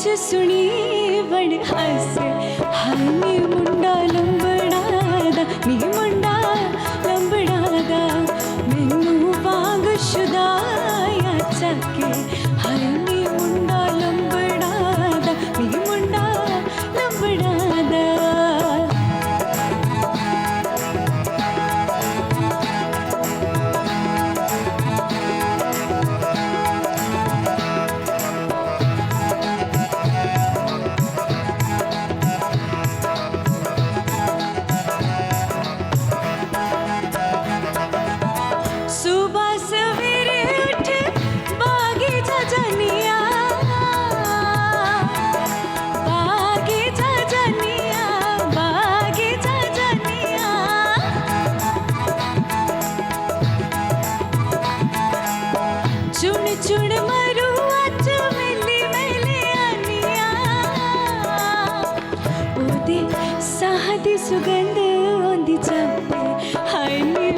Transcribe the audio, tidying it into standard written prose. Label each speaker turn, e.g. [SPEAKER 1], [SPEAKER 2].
[SPEAKER 1] च सुनी बड़ हसे हाय नी मुंडा लंबड़ा दा नी मुंडा लंबड़ा दा मैनू वांग शुदाया चके हाय नी मुंडा लंबड़ा दा नी मुंडा लंबड़ा दा चुन चुन मरू अच मिली मिले आनिया ओदे साह दी सुगंध ओंदी चप्पे हाय नी